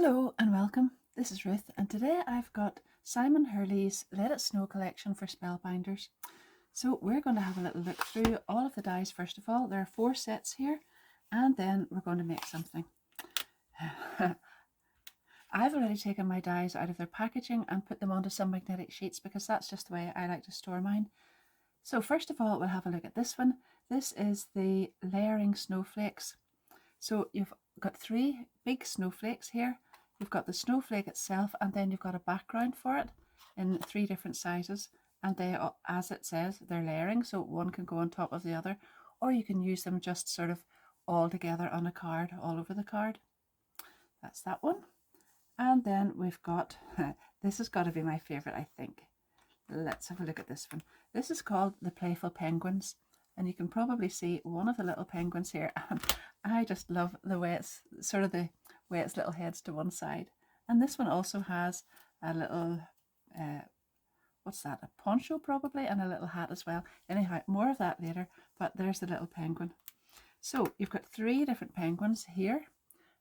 Hello and welcome. This is Ruth, and today I've got Simon Hurley's Let It Snow collection for Spellbinders. So we're going to have a little look through all of the dies first of all. There are 4 sets here, and then we're going to make something. I've already taken my dies out of their packaging and put them onto some magnetic sheets because that's just the way I like to store mine. So first of all, we'll have a look at this one. This is the layering snowflakes. So you've got 3 big snowflakes here. You've got the snowflake itself, and then you've got a background for it in 3 different sizes, and they, as it says, they're layering, so one can go on top of the other, or you can use them just sort of all together on a card, all over the card. That's that one. And then we've got, this has got to be my favourite, I think. Let's have a look at this one. This is called the Playful Penguins, and you can probably see one of the little penguins here. I just love the way it's sort of the way its little head's to one side. And this one also has a little, what's that, a poncho probably, and a little hat as well. Anyhow, more of that later, but there's the little penguin. So you've got 3 different penguins here,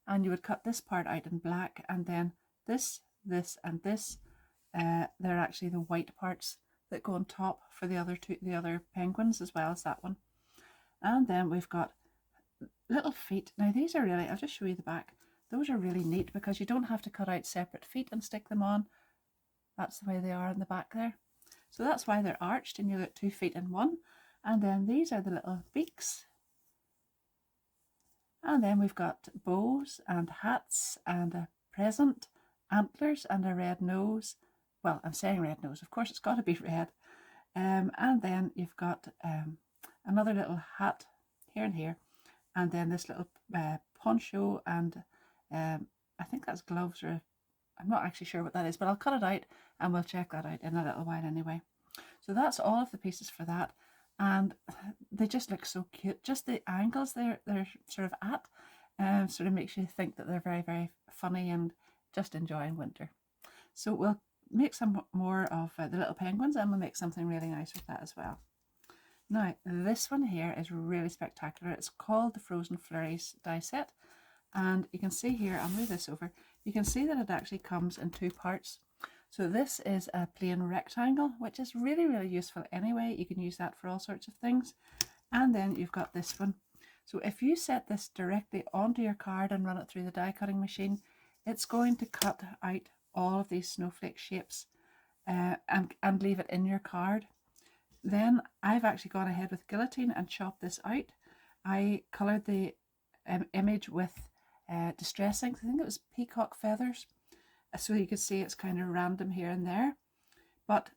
and you would cut this part out in black, and then this, and this, they're actually the white parts that go on top for the other penguins as well as that one. And then we've got little feet. Now these are really, I'll just show you the back. Those are really neat because you don't have to cut out separate feet and stick them on. That's the way they are in the back there. So that's why they're arched, and you get 2 feet in one. And then these are the little beaks. And then we've got bows and hats and a present, antlers and a red nose. Well, I'm saying red nose, of course it's got to be red. And then you've got another little hat here and here, and then this little poncho, and I think that's gloves, or I'm not actually sure what that is, but I'll cut it out and we'll check that out in a little while anyway. So that's all of the pieces for that, and they just look so cute. Just the angles they're sort of at sort of makes you think that they're very, very funny and just enjoying winter. So we'll make some more of the little penguins, and we'll make something really nice with that as well. Now this one here is really spectacular. It's called the Frozen Flurries die set, and you can see here, I'll move this over, you can see that it actually comes in 2 parts. So this is a plain rectangle, which is really, really useful anyway. You can use that for all sorts of things. And then you've got this one. So if you set this directly onto your card and run it through the die cutting machine, it's going to cut out all of these snowflake shapes and leave it in your card. Then I've actually gone ahead with guillotine and chopped this out. I coloured the image with distress ink. I think it was peacock feathers, so you can see it's kind of random here and there. But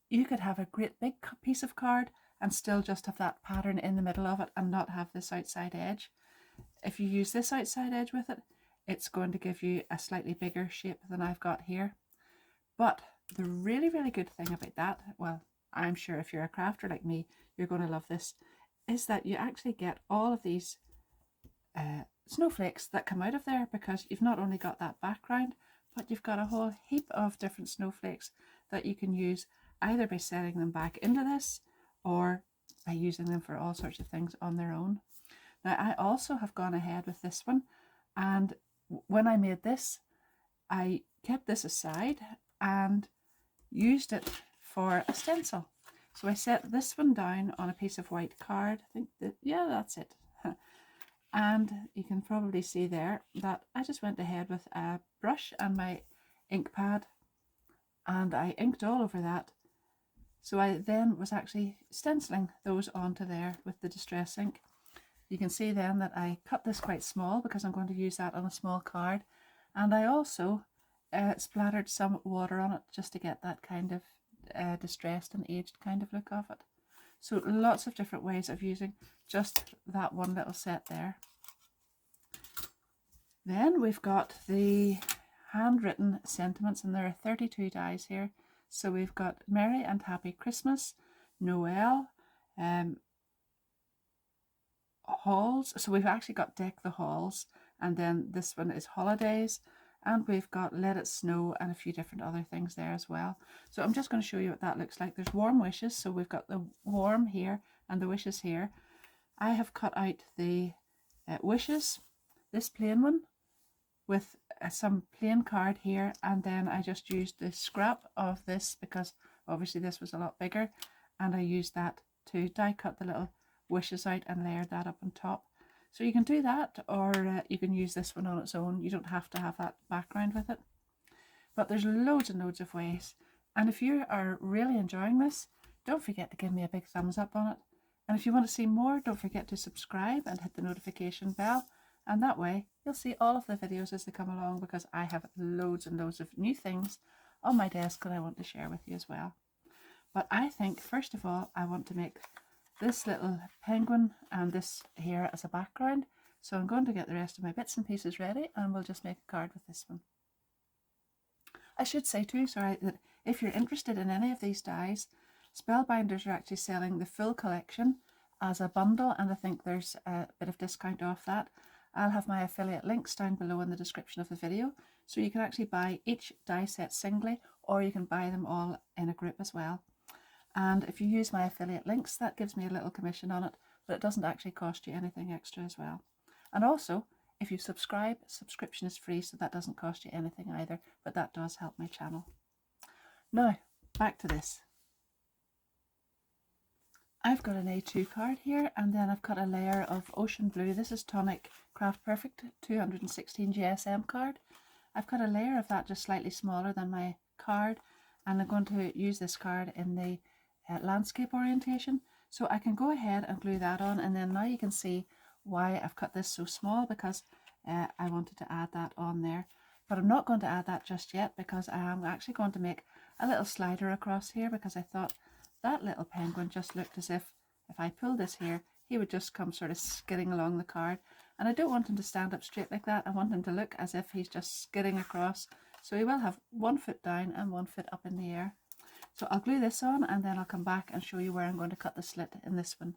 you could have a great big piece of card and still just have that pattern in the middle of it and not have this outside edge. If you use this outside edge with it, it's going to give you a slightly bigger shape than I've got here. But the really, really good thing about that, well, I'm sure if you're a crafter like me, you're going to love this, is that you actually get all of these snowflakes that come out of there, because you've not only got that background, but you've got a whole heap of different snowflakes that you can use either by setting them back into this or by using them for all sorts of things on their own. Now I also have gone ahead with this one, and when I made this, I kept this aside and used it for a stencil. So I set this one down on a piece of white card. I think that, yeah, that's it. And you can probably see there that I just went ahead with a brush and my ink pad, and I inked all over that. So I then was actually stenciling those onto there with the distress ink. You can see then that I cut this quite small because I'm going to use that on a small card, and I also splattered some water on it just to get that kind of distressed and aged kind of look of it. So lots of different ways of using just that one little set there. Then we've got the handwritten sentiments, and there are 32 dies here. So we've got Merry and Happy Christmas, Noel, halls. So we've actually got Deck the Halls, and then this one is Holidays, and we've got Let It Snow and a few different other things there as well. So I'm just going to show you what that looks like. There's warm wishes, so we've got the warm here and the wishes here. I have cut out the wishes, this plain one, with some plain card here, and then I just used the scrap of this because obviously this was a lot bigger, and I used that to die cut the little wishes out and layer that up on top. So you can do that, or you can use this one on its own. You don't have to have that background with it. But there's loads and loads of ways. And if you are really enjoying this, don't forget to give me a big thumbs up on it. And if you want to see more, don't forget to subscribe and hit the notification bell. And that way you'll see all of the videos as they come along, because I have loads and loads of new things on my desk that I want to share with you as well. But I think first of all I want to make this little penguin and this here as a background. So I'm going to get the rest of my bits and pieces ready, and we'll just make a card with this one. I should say too, sorry, that if you're interested in any of these dies, Spellbinders are actually selling the full collection as a bundle, and I think there's a bit of discount off that. I'll have my affiliate links down below in the description of the video, so you can actually buy each die set singly, or you can buy them all in a group as well. And if you use my affiliate links, that gives me a little commission on it, but it doesn't actually cost you anything extra as well. And also, if you subscribe, subscription is free, so that doesn't cost you anything either, but that does help my channel. Now, back to this. I've got an A2 card here, and then I've got a layer of Ocean Blue. This is Tonic Craft Perfect 216 GSM card. I've got a layer of that just slightly smaller than my card, and I'm going to use this card in the landscape orientation. So I can go ahead and glue that on, and then now you can see why I've cut this so small, because I wanted to add that on there. But I'm not going to add that just yet, because I am actually going to make a little slider across here, because I thought that little penguin just looked as if I pull this here, he would just come sort of skidding along the card. And I don't want him to stand up straight like that. I want him to look as if he's just skidding across. So he will have 1 foot down and 1 foot up in the air. So I'll glue this on, and then I'll come back and show you where I'm going to cut the slit in this one.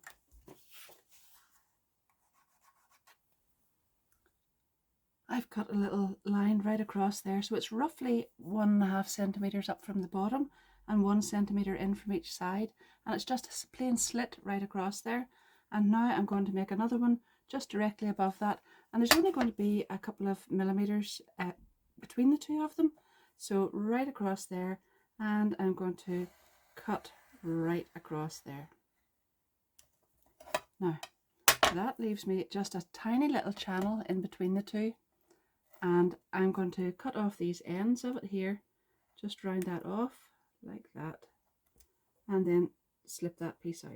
I've cut a little line right across there, so it's roughly 1.5 centimeters up from the bottom and 1 centimeter in from each side, and it's just a plain slit right across there. And now I'm going to make another one just directly above that, and there's only going to be a couple of millimeters between the two of them, so right across there, and I'm going to cut right across there. Now that leaves me just a tiny little channel in between the two, and I'm going to cut off these ends of it here, just round that off like that, and then slip that piece out.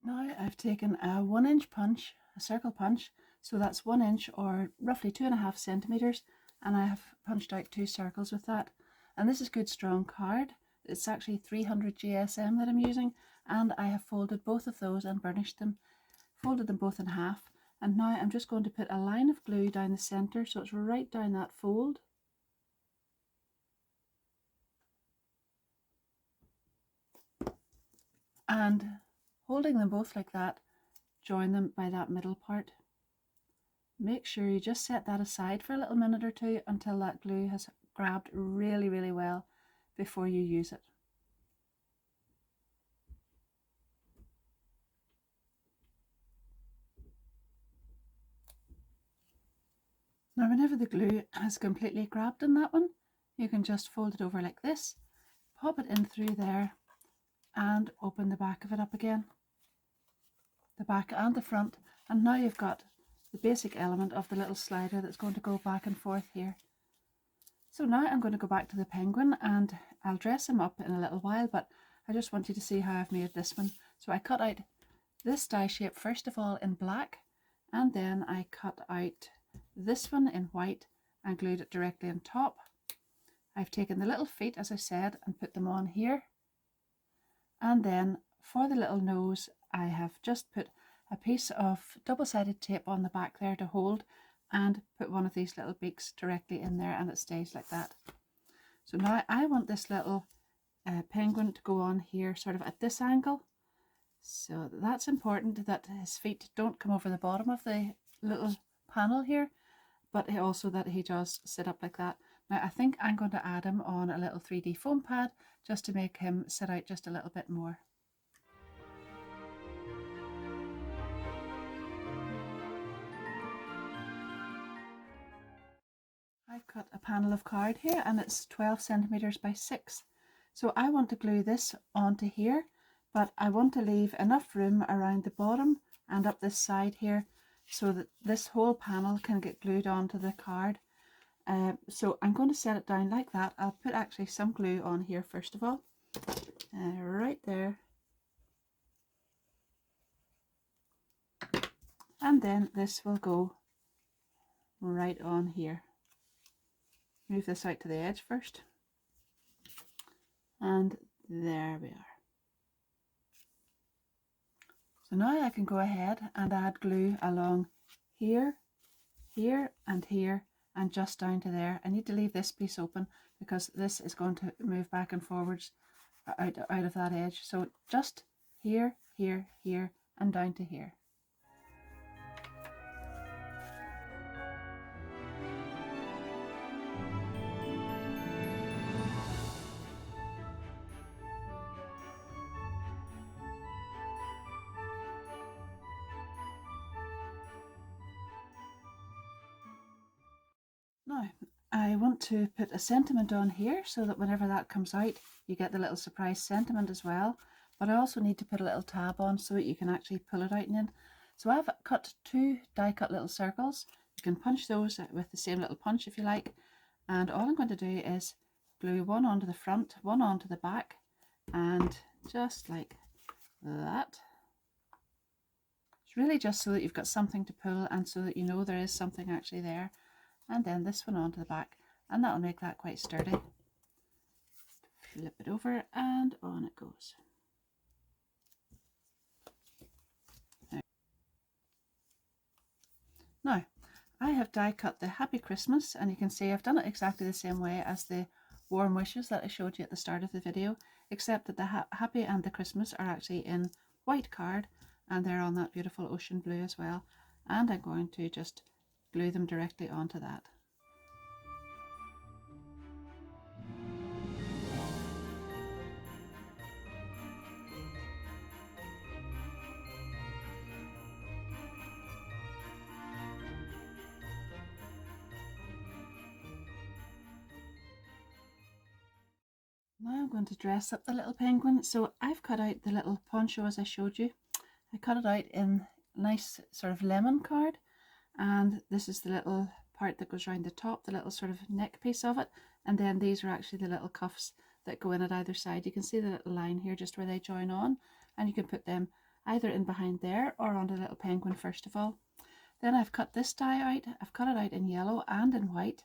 Now I've taken a 1-inch punch, a circle punch, so that's 1 inch or roughly 2.5 centimeters, and I have punched out 2 circles with that. And this is good strong card. It's actually 300 GSM that I'm using, and I have folded both of those and burnished them, folded them both in half. And now I'm just going to put a line of glue down the center, so it's right down that fold. And holding them both like that, join them by that middle part. Make sure you just set that aside for a little minute or two until that glue has grabbed really, really well before you use it. Now whenever the glue has completely grabbed in that one, you can just fold it over like this, pop it in through there, and open the back of it up again, the back and the front, and now you've got the basic element of the little slider that's going to go back and forth here. So now I'm going to go back to the penguin, and I'll dress him up in a little while, but I just want you to see how I've made this one. So I cut out this die shape first of all in black, and then I cut out this one in white and glued it directly on top. I've taken the little feet, as I said, and put them on here, and then for the little nose I have just put a piece of double-sided tape on the back there to hold, and put one of these little beaks directly in there, and it stays like that. So now I want this little penguin to go on here sort of at this angle, so that's important that his feet don't come over the bottom of the little panel here, but also that he does sit up like that. Now I think I'm going to add him on a little 3D foam pad just to make him sit out just a little bit more. I've cut a panel of card here and it's 12 centimeters by 6. So I want to glue this onto here, but I want to leave enough room around the bottom and up this side here so that this whole panel can get glued onto the card. So I'm going to set it down like that. I'll put actually some glue on here first of all, right there. And then this will go right on here. Move this out to the edge first. And there we are. So now I can go ahead and add glue along here, here and here and just down to there. I need to leave this piece open because this is going to move back and forwards out of that edge. So just here, here, here and down to here. Now, I want to put a sentiment on here so that whenever that comes out, you get the little surprise sentiment as well. But I also need to put a little tab on so that you can actually pull it out and in. So I've cut 2 die cut little circles. You can punch those with the same little punch if you like. And all I'm going to do is glue one onto the front, one onto the back, and just like that. It's really just so that you've got something to pull and so that you know there is something actually there. And then this one onto the back, and that'll make that quite sturdy. Flip it over and on it goes. Now I have die cut the Happy Christmas, and you can see I've done it exactly the same way as the warm wishes that I showed you at the start of the video, except that the Happy and the Christmas are actually in white card and they're on that beautiful ocean blue as well, and I'm going to just glue them directly onto that. Now I'm going to dress up the little penguin. So I've cut out the little poncho as I showed you. I cut it out in nice sort of lemon card, and this is the little part that goes around the top, the little sort of neck piece of it, and then these are actually the little cuffs that go in at either side. You can see the little line here just where they join on, and you can put them either in behind there or on the little penguin first of all. Then I've cut this die out. I've cut it out in yellow and in white,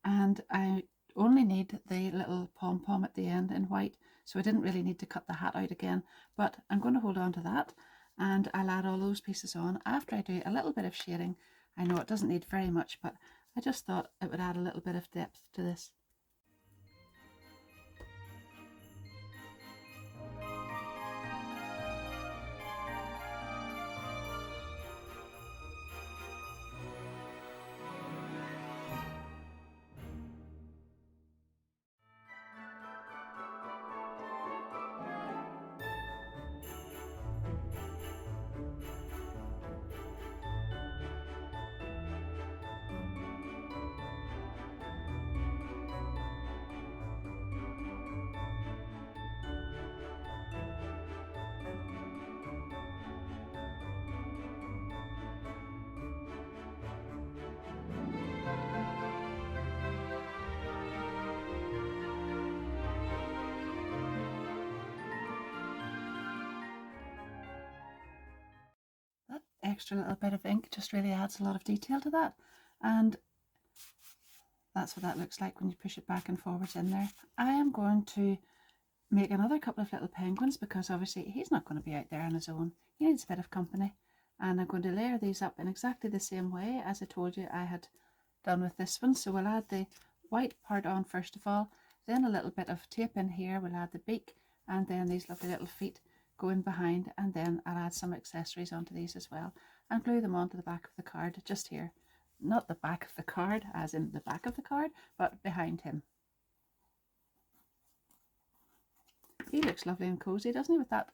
and I only need the little pom-pom at the end in white, so I didn't really need to cut the hat out again, but I'm going to hold on to that and I'll add all those pieces on after I do a little bit of shading. I know it doesn't need very much, but I just thought it would add a little bit of depth to this. That extra little bit of ink just really adds a lot of detail to that, and that's what that looks like when you push it back and forwards in there. I am going to make another couple of little penguins because obviously he's not going to be out there on his own. He needs a bit of company, and I'm going to layer these up in exactly the same way as I told you I had done with this one. So we'll add the white part on first of all, then a little bit of tape in here, we'll add the beak, and then these lovely little feet go in behind, and then I'll add some accessories onto these as well and glue them onto the back of the card just here. not the back of the card, as in the back of the card, but behind him. He looks lovely and cozy, doesn't he, with that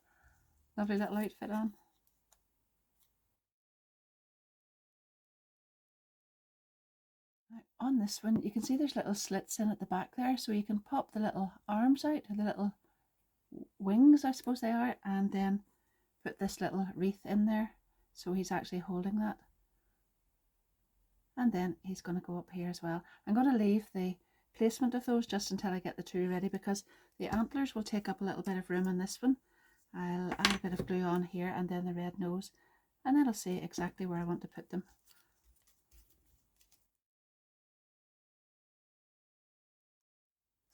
lovely little outfit on? Now, on this one, you can see there's little slits in at the back there, so you can pop the little arms out, the little wings, I suppose they are, and then put this little wreath in there, so he's actually holding that. And then he's going to go up here as well. I'm going to leave the placement of those just until I get the two ready, because the antlers will take up a little bit of room in this one. I'll add a bit of glue on here and then the red nose, and then I'll see exactly where I want to put them.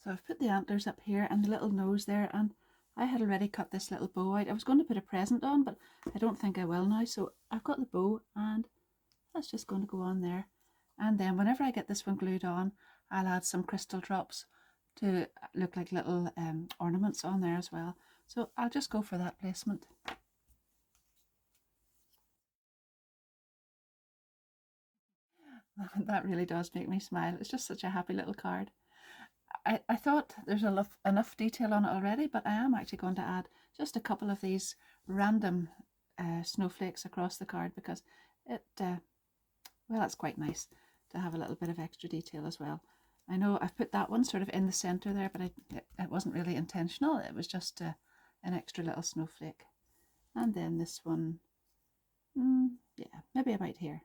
So I've put the antlers up here and the little nose there, and I had already cut this little bow out. I was going to put a present on, but I don't think I will now. So I've got the bow, and that's just going to go on there. And then whenever I get this one glued on, I'll add some crystal drops to look like little ornaments on there as well. So I'll just go for that placement. That really does make me smile. It's just such a happy little card. I thought there's enough detail on it already, but I am actually going to add just a couple of these random snowflakes across the card, because well, it's quite nice to have a little bit of extra detail as well. I know I've put that one sort of in the center there, but it wasn't really intentional. It was just an extra little snowflake. And then this one, yeah, maybe about here.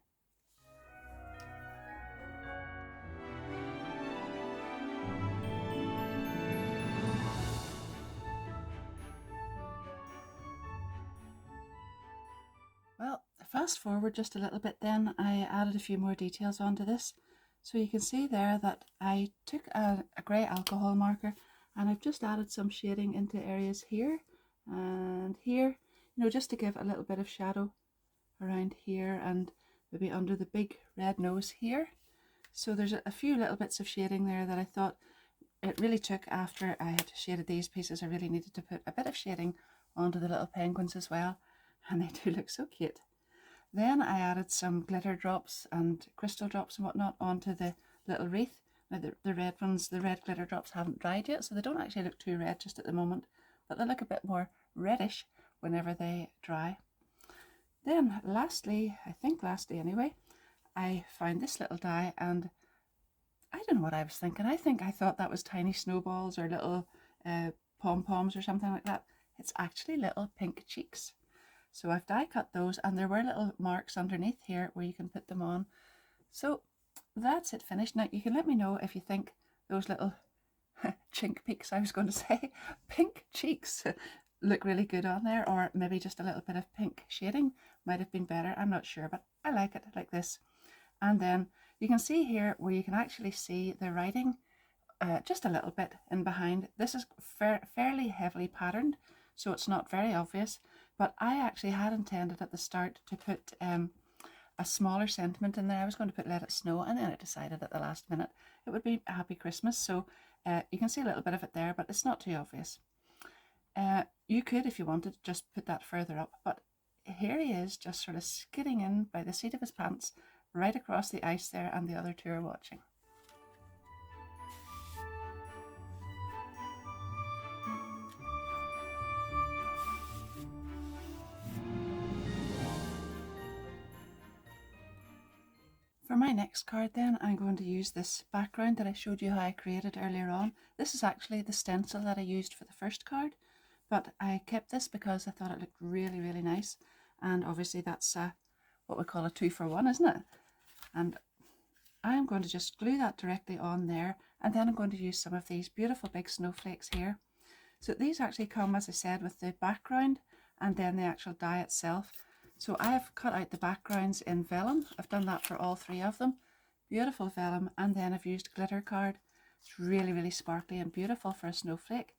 Well, fast forward just a little bit then, I added a few more details onto this. So you can see there that I took a grey alcohol marker and I've just added some shading into areas here and here, you know, just to give a little bit of shadow around here and maybe under the big red nose here. So there's a few little bits of shading there that I thought it really took after I had shaded these pieces. I really needed to put a bit of shading onto the little penguins as well, and they do look so cute. Then I added some glitter drops and crystal drops and whatnot onto the little wreath. Now the red ones, the red glitter drops haven't dried yet, so they don't actually look too red just at the moment, but they look a bit more reddish whenever they dry. Then lastly, I think lastly anyway, I found this little die, and I don't know what I was thinking. I thought that was tiny snowballs or little pom-poms or something like that. It's actually little pink cheeks. So I've die cut those, and there were little marks underneath here where you can put them on. So that's it finished. Now you can let me know if you think those little chink peaks, I was going to say, pink cheeks look really good on there, or maybe just a little bit of pink shading might have been better. I'm not sure, but I like it like this. And then you can see here where you can actually see the writing just a little bit in behind. This is fairly heavily patterned, so it's not very obvious, but I actually had intended at the start to put a smaller sentiment in there. I was going to put "Let It Snow," and then I decided at the last minute it would be a Happy Christmas, so you can see a little bit of it there, but it's not too obvious. You could, if you wanted, just put that further up, but here he is just sort of skidding in by the seat of his pants right across the ice there, and the other two are watching. For my next card then, I'm going to use this background that I showed you how I created earlier on. This is actually the stencil that I used for the first card, but I kept this because I thought it looked really, really nice. And obviously that's what we call a 2-for-1, isn't it? And I'm going to just glue that directly on there, and then I'm going to use some of these beautiful big snowflakes here. So these actually come, as I said, with the background and then the actual die itself. So I have cut out the backgrounds in vellum. I've done that for all three of them. Beautiful vellum, and then I've used glitter card. It's really, really sparkly and beautiful for a snowflake.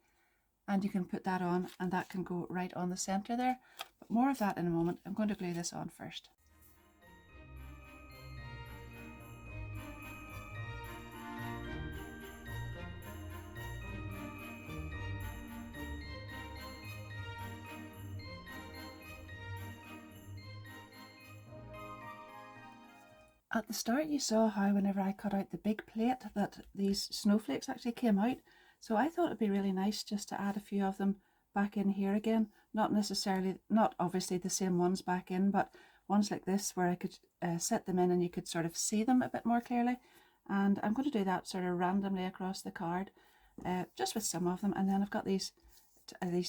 And you can put that on, and that can go right on the center there. But more of that in a moment. I'm going to glue this on first. At the start you saw how whenever I cut out the big plate that these snowflakes actually came out, so I thought it'd be really nice just to add a few of them back in here again. Not obviously the same ones back in, but ones like this where I could set them in and you could sort of see them a bit more clearly. And I'm going to do that sort of randomly across the card, just with some of them. And then I've got these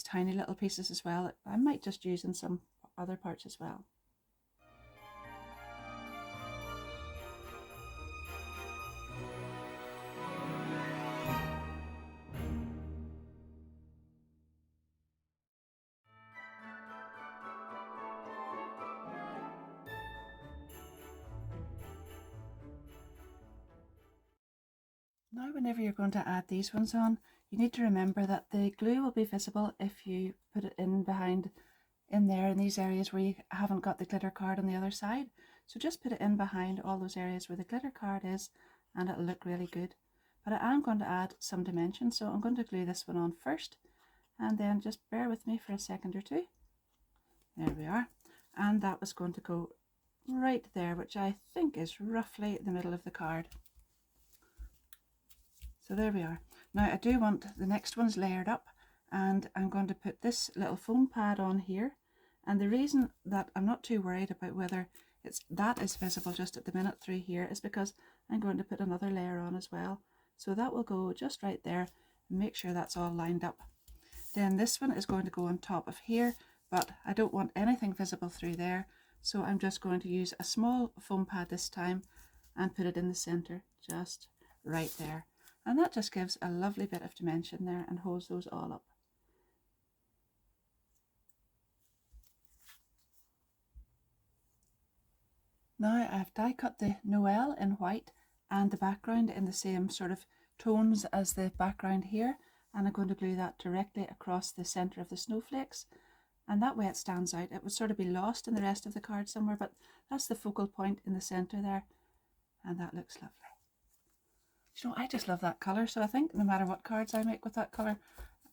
tiny little pieces as well. I might just use in some other parts as well. Now whenever you're going to add these ones on, you need to remember that the glue will be visible if you put it in there in these areas where you haven't got the glitter card on the other side. So just put it in behind all those areas where the glitter card is and it'll look really good. But I am going to add some dimension, so I'm going to glue this one on first, and then just bear with me for a second or two. There we are. And that was going to go right there, which I think is roughly the middle of the card. So there we are. Now I do want the next ones layered up, and I'm going to put this little foam pad on here. And the reason that I'm not too worried about whether that is visible just at the minute through here is because I'm going to put another layer on as well. So that will go just right there, and make sure that's all lined up. Then this one is going to go on top of here, but I don't want anything visible through there. So I'm just going to use a small foam pad this time and put it in the center, just right there. And that just gives a lovely bit of dimension there and holds those all up. Now I've die cut the Noel in white and the background in the same sort of tones as the background here, and I'm going to glue that directly across the center of the snowflakes, and that way it stands out. It would sort of be lost in the rest of the card somewhere, but that's the focal point in the center there, and that looks lovely. You know, I just love that colour, so I think no matter what cards I make with that colour,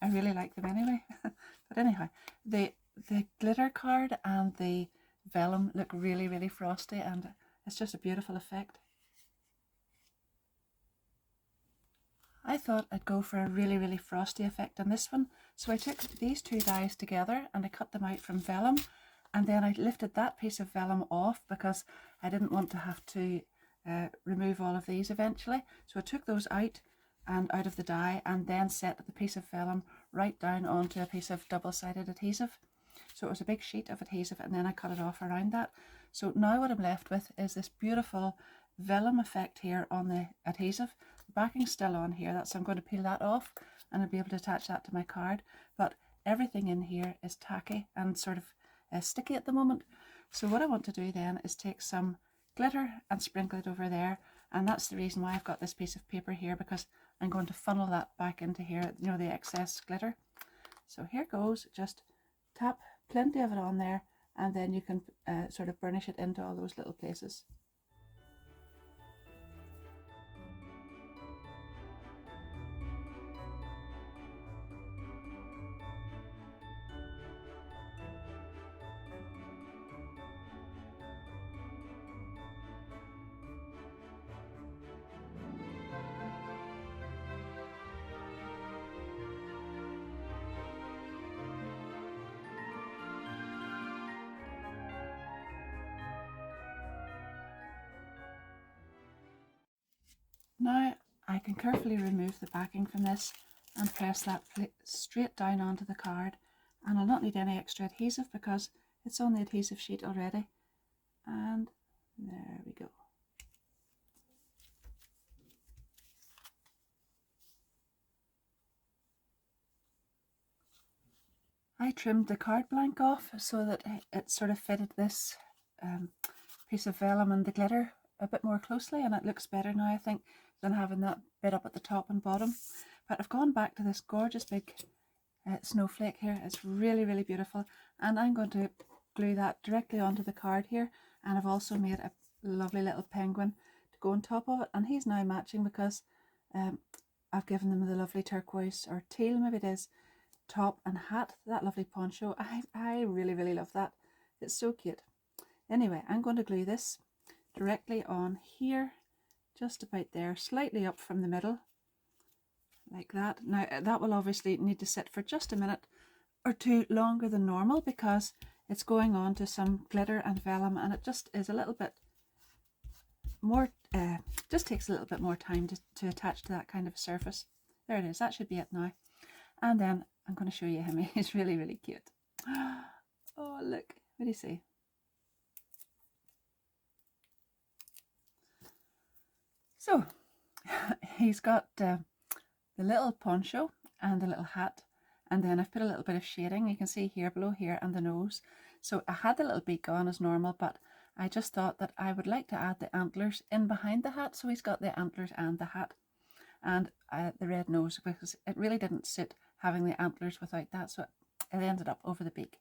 I really like them anyway. But anyhow, the glitter card and the vellum look really, really frosty, and it's just a beautiful effect. I thought I'd go for a really, really frosty effect on this one, so I took these two dies together and I cut them out from vellum, and then I lifted that piece of vellum off because I didn't want to have to remove all of these eventually. So I took those out and out of the die, and then set the piece of vellum right down onto a piece of double-sided adhesive. So it was a big sheet of adhesive, and then I cut it off around that. So now what I'm left with is this beautiful vellum effect here on the adhesive. The backing's still on here, so I'm going to peel that off and I'll be able to attach that to my card. But everything in here is tacky and sort of sticky at the moment. So what I want to do then is take some glitter and sprinkle it over there, and that's the reason why I've got this piece of paper here, because I'm going to funnel that back into here, you know, the excess glitter. So here goes, just tap plenty of it on there, and then you can sort of burnish it into all those little places. Now I can carefully remove the backing from this and press that straight down onto the card, and I'll not need any extra adhesive because it's on the adhesive sheet already. And there we go. I trimmed the card blank off so that it sort of fitted this piece of vellum and the glitter a bit more closely, and it looks better now, I think, than having that bit up at the top and bottom. But I've gone back to this gorgeous big snowflake here. It's really, really beautiful, and I'm going to glue that directly onto the card here. And I've also made a lovely little penguin to go on top of it, and he's now matching because I've given them the lovely turquoise or teal, maybe it is, top and hat, that lovely poncho. I really, really love that. It's so cute. Anyway, I'm going to glue this directly on here, just about there, slightly up from the middle, like that. Now that will obviously need to sit for just a minute or two longer than normal because it's going on to some glitter and vellum, and it just is a little bit more, just takes a little bit more time to attach to that kind of surface. There it is, that should be it now. And then I'm going to show you him. He's really, really cute. Oh, look, what do you see? So he's got the little poncho and the little hat, and then I've put a little bit of shading. You can see here, below here, and the nose. So I had the little beak on as normal, but I just thought that I would like to add the antlers in behind the hat. So he's got the antlers and the hat, and the red nose, because it really didn't suit having the antlers without that, so it ended up over the beak.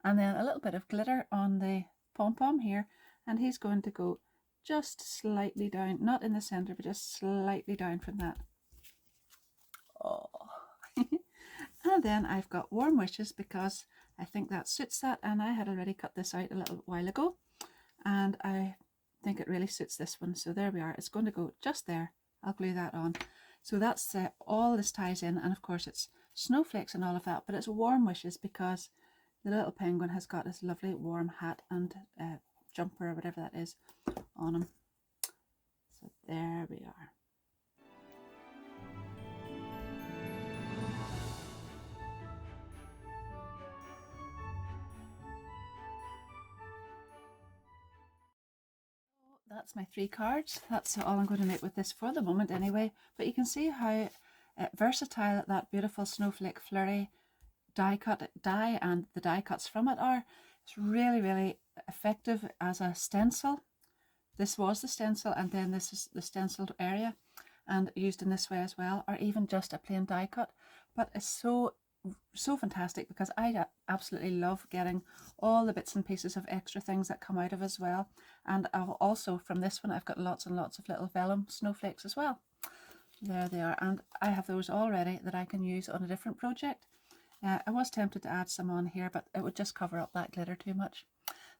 And then a little bit of glitter on the pom-pom here, and he's going to go just slightly down, not in the center, but just slightly down from that. Oh. And then I've got warm wishes because I think that suits that, and I had already cut this out a little while ago, and I think it really suits this one. So there we are. It's going to go just there. I'll glue that on. So that's all this ties in, and of course it's snowflakes and all of that, but it's warm wishes because the little penguin has got this lovely warm hat and jumper or whatever that is on him. So there we are. That's my 3 cards. That's all I'm going to make with this for the moment anyway, but you can see how versatile that beautiful Snowflake Flurry die and the die cuts from it are. It's really, really effective as a stencil. This was the stencil, and then this is the stenciled area, and used in this way as well, or even just a plain die cut. But it's so fantastic because I absolutely love getting all the bits and pieces of extra things that come out of as well. And also from this one I've got lots and lots of little vellum snowflakes as well. There they are, and I have those already that I can use on a different project. I was tempted to add some on here, but it would just cover up that glitter too much.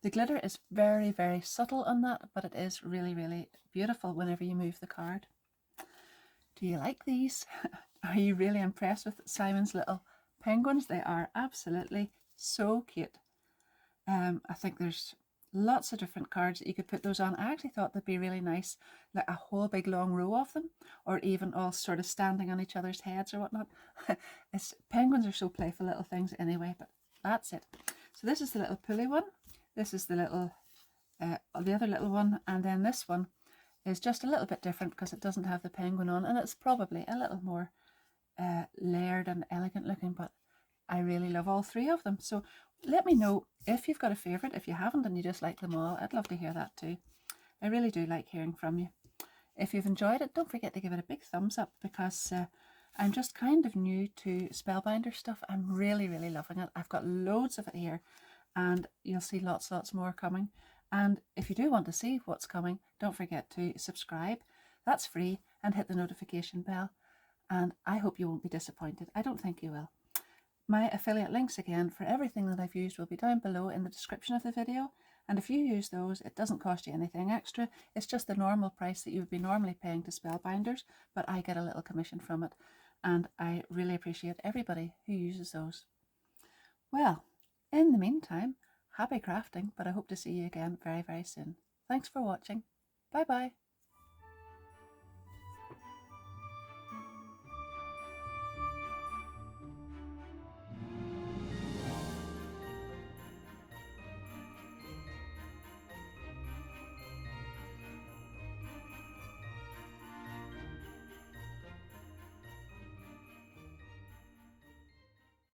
The glitter is very, very subtle on that, but it is really, really beautiful whenever you move the card. Do you like these? Are you really impressed with Simon's little penguins? They are absolutely so cute. I think there's lots of different cards that you could put those on. I actually thought they'd be really nice, like a whole big long row of them, or even all sort of standing on each other's heads or whatnot. Penguins are so playful little things anyway, but that's it. So this is the little pulley one. This is the little, the other little one, and then this one is just a little bit different because it doesn't have the penguin on, and it's probably a little more layered and elegant looking, but I really love all 3 of them. So let me know if you've got a favourite. If you haven't and you just like them all, I'd love to hear that too. I really do like hearing from you. If you've enjoyed it, don't forget to give it a big thumbs up, because I'm just kind of new to Spellbinder stuff. I'm really, really loving it. I've got loads of it here, and you'll see lots more coming. And if you do want to see what's coming, don't forget to subscribe. That's free, and hit the notification bell. And I hope you won't be disappointed. I don't think you will. My affiliate links again for everything that I've used will be down below in the description of the video. And if you use those, it doesn't cost you anything extra. It's just the normal price that you would be normally paying to Spellbinders, but I get a little commission from it. And I really appreciate everybody who uses those. Well, in the meantime, happy crafting, but I hope to see you again very, very soon. Thanks for watching. Bye bye.